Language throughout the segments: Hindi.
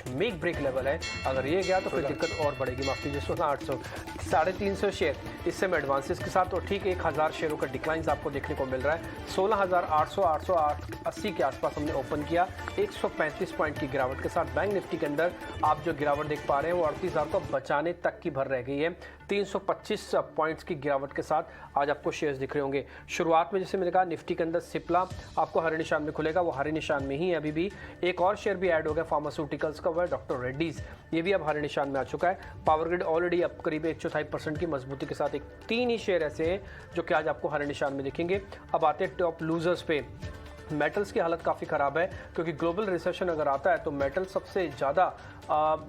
मेक ब्रेक लेवल है, अगर ये गया तो फिर दिक्कत और बढ़ेगी। माफ कीजिए 16,800, 350 शेयर इस समय एडवांसेस के साथ, और ठीक 1,000 शेयरों का डिक्लाइन आपको देखने को मिल रहा है। 16,800, 880 के आसपास हमने ओपन किया, 135 पॉइंट की गिरावट के साथ। बैंक निफ्टी के अंदर आप जो गिरावट देख पा रहे हैं वो 38,000 को बचाने तक की भर रह गई है। 325 पॉइंट्स की गिरावट के साथ आज आपको शेयर्स दिख रहे होंगे। शुरुआत में जैसे मैंने कहा निफ्टी के अंदर सिप्ला आपको हरे निशान में खुलेगा, वो हरे निशान में ही है अभी भी। एक और शेयर भी ऐड हो गया फार्मास्यूटिकल्स का, वो है डॉक्टर रेड्डीज, ये भी अब हरे निशान में आ चुका है। पावर ग्रिड ऑलरेडी अब करीब 1/4% की मजबूती के साथ। 3 ही शेयर ऐसे हैं जो कि आज आपको हरे निशान में दिखेंगे। अब आते हैं टॉप लूजर्स पे। मेटल्स की हालत काफ़ी ख़राब है, क्योंकि ग्लोबल रिसेशन अगर आता है तो मेटल सबसे ज़्यादा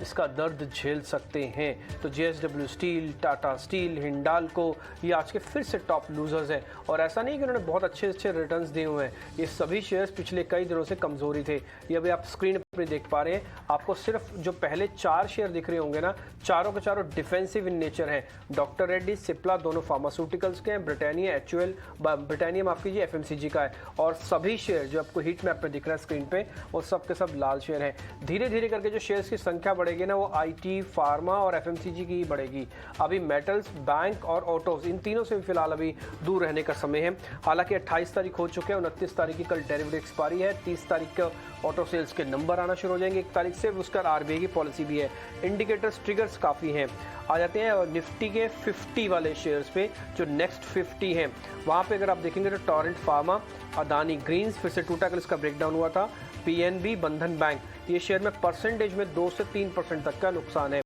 इसका दर्द झेल सकते हैं। तो JSW steel, Tata steel, Hindalco ये आज के फिर से टॉप लूजर्स हैं। और ऐसा नहीं कि उन्होंने बहुत अच्छे रिटर्न्स दिए हुए हैं, ये सभी शेयर्स पिछले कई दिनों से कमज़ोरी थे। ये अभी आप स्क्रीन पर देख पा रहे हैं, आपको सिर्फ जो पहले 4 शेयर दिख रहे होंगे ना, चारों के चारों डिफेंसिव इन नेचर हैं। डॉक्टर रेड्डीज, सिप्ला दोनों फार्मास्यूटिकल्स के हैं, ब्रिटानिया HUL, ब्रिटानिया माफ कीजिए FMCG का है। और सभी शेयर जो आपको हीट मैप पे दिख रहा है स्क्रीन पे, वो सब के सब लाल शेयर हैं। धीरे धीरे करके जो शेयर्स की संख्या बढ़ेगी ना, वो IT, फार्मा और FMCG की ही बढ़ेगी। अभी मेटल्स, बैंक और ऑटोज, इन तीनों से फिलहाल अभी दूर रहने का समय है। हालांकि 28 तारीख हो चुके हैं, 29 तारीख की कल डेरिवेटिव एक्सपायरी है, 30 तारीख को ऑटो सेल्स के नंबर आना शुरू हो जाएंगे, 1 तारीख से उसका RBI की पॉलिसी भी है। इंडिकेटर्स, ट्रिगर्स काफ़ी हैं। आ जाते हैं निफ्टी के 50 वाले शेयर्स पे, जो नेक्स्ट 50 हैं। वहाँ पे अगर आप देखेंगे तो टोरेंट फार्मा, अदानी ग्रीन्स फिर से टूटा, कल इसका ब्रेकडाउन हुआ था। PNB, बंधन बैंक, ये शेयर में परसेंटेज में 2 से 3% तक का नुकसान है।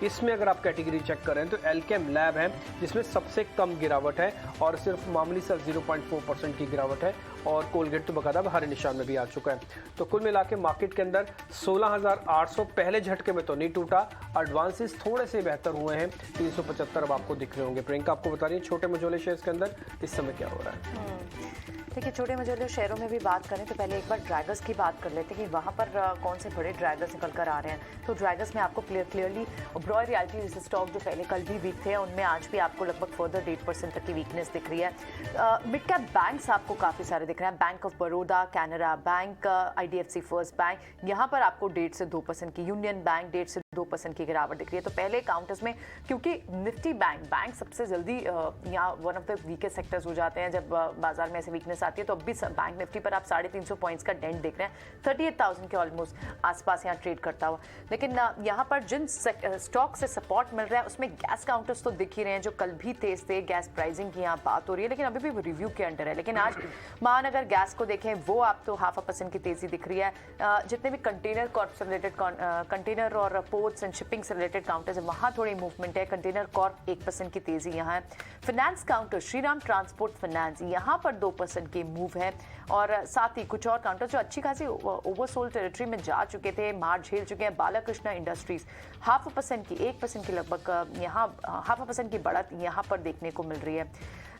इसमें अगर आप कैटेगरी चेक करें तो एल्केम लैब है जिसमें सबसे कम गिरावट है, और सिर्फ मामूली सा 0.4% की गिरावट है। और कोलगेट तो बकायदा हरे निशान में भी आ चुका है। तो कुल मिला के मार्केट के अंदर 16,800 पहले झटके में तो नहीं टूटा, एडवांसेस थोड़े से बेहतर हुए हैं। 375 अब आपको दिख रहे होंगे। प्रियंका आपको बता रही है छोटे मझोले शेयर्स के अंदर इस समय क्या हो रहा है। देखिए, छोटे मझोले शेयरों में भी बात करें तो पहले एक बार ड्रैगर्स की बात कर लेते हैं कि वहाँ पर कौन से बड़े ड्रैगर्स निकल कर आ रहे हैं। तो ड्रैगर्स में आपको क्लियरली ओबेरॉय रियल्टी जैसे स्टॉक जो पहले कल भी वीक थे, उनमें आज भी आपको लगभग फर्दर 8% तक की वीकनेस दिख रही है। मिड कैप बैंक्स आपको काफ़ी सारे दिख रहे हैं, bank of Baroda, Canara bank, IDFC first bank, यहाँ पर आपको 1.5 से 2% की, यूनियन बैंक 1.5 से 2% की गिरावट दिख रही है। तो पहले काउंटर्स में, क्योंकि निफ्टी बैंक सबसे जल्दी यहाँ one of the weakest sectors हो जाते हैं जब बाजार में ऐसे वीकनेस आती है। तो अब भी बैंक निफ्टी पर आप 350 पॉइंट्स का डेंट देख रहे हैं, 38,000 के ऑलमोस्ट आसपास यहाँ ट्रेड करता हुआ। लेकिन यहाँ पर जिन स्टॉक से सपोर्ट मिल रहा है उसमें गैस काउंटर्स तो दिख ही रहे हैं, जो कल भी तेज थे। गैस प्राइसिंग की यहाँ बात हो रही है, लेकिन अभी भी रिव्यू के अंडर है। लेकिन आज महानगर गैस को देखें, वो आप तो 0.5% की तेजी दिख रही है। जितने भी कंटेनर कॉर्प से रिलेटेड, कंटेनर और पोर्ट्स एंड शिपिंग से रिलेटेड काउंटर्स है, वहाँ थोड़ी मूवमेंट है। कंटेनर कॉर्प 1% की तेजी यहाँ है। Finance counter Shriram transport finance, यहाँ पर 2% की मूव है। और साथ ही कुछ और काउंटर जो अच्छी खासी ओवरसोल्ड टेरिटरी में जा चुके थे, मार झेल चुके हैं। बालाकृष्णा इंडस्ट्रीज 0.5% की, 1% की लगभग यहाँ 0.5% की बढ़त यहाँ पर देखने को मिल रही है।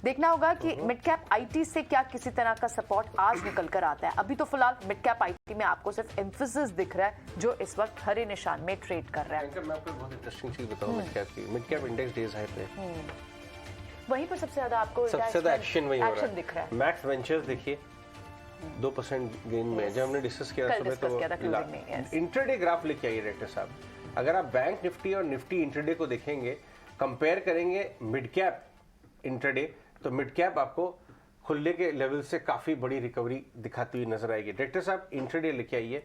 देखना होगा कि मिड कैप IT से क्या किसी तरह का सपोर्ट आज निकल कर आता है। अभी तो फिलहाल मिड कैप IT में आपको सिर्फ एम्फेसिस दिख रहा है, जो इस वक्त हरे निशान में ट्रेड कर रहा है। मैं आपको बहुत इंटरेस्टिंग चीज बताऊं mid cap index days high पे, वहीं पर सबसे ज्यादा आपको सबसे ज्यादा एक्शन वही हो रहा है। दिख रहा है। मैक्स वेंचर्स देखिए 2% गेन में, जब हमने डिस्कस किया सुबह तो इंट्राडे ग्राफ लेके आइए डायरेक्टर साहब। अगर आप बैंक निफ्टी और निफ्टी इंट्राडे को देखेंगे, कंपेयर करेंगे मिड कैप इंट्राडे, तो मिड कैप आपको खुलने के लेवल से काफी बड़ी रिकवरी दिखाती हुई नजर आएगी। डायरेक्टर साहब इंट्राडे लेके आइए।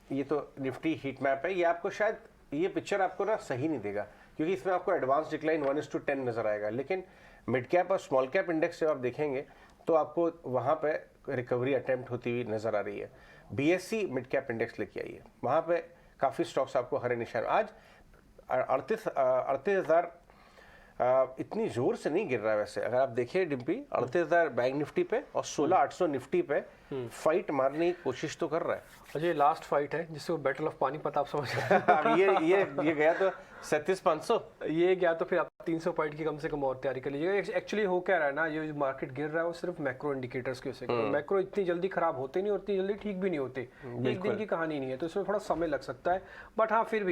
ये तो निफ्टी हीट मैप है, ये आपको शायद ये पिक्चर आपको ना सही नहीं देगा, क्योंकि इसमें आपको एडवांस डिक्लाइन 1:10 नजर आएगा। लेकिन मिड कैप और स्मॉल कैप इंडेक्स से आप देखेंगे तो आपको वहां पे रिकवरी अटेम्प्ट होती हुई नजर आ रही है। BSE मिड कैप इंडेक्स लेके आइए, वहां पे काफी स्टॉक्स आपको हरे निशान। आज 38,000 इतनी जोर से नहीं गिर रहा है वैसे। अगर आप देखिए डिम्पी, 38,000 बैंक निफ्टी पे और 16,800 निफ्टी पे फाइट मारने की कोशिश तो कर रहा है। अजय लास्ट फाइट है जिससे वो बैटल ऑफ पानीपत आप समझ अब ये गया तो 37,500, ये गया तो फिर आप 300 पॉइंट की कम से कम और तैयारी कर लीजिएगा। एक्चुअली हो क्या रहा है ना, ये जो मार्केट गिर रहा है वो सिर्फ मैक्रो इंडिकेटर्स की वजह से। मैक्रो इतनी जल्दी खराब होते नहीं और इतनी जल्दी ठीक भी नहीं होते, एक दिन की कहानी नहीं है, तो इसमें थोड़ा समय लग सकता है। बट हाँ, फिर भी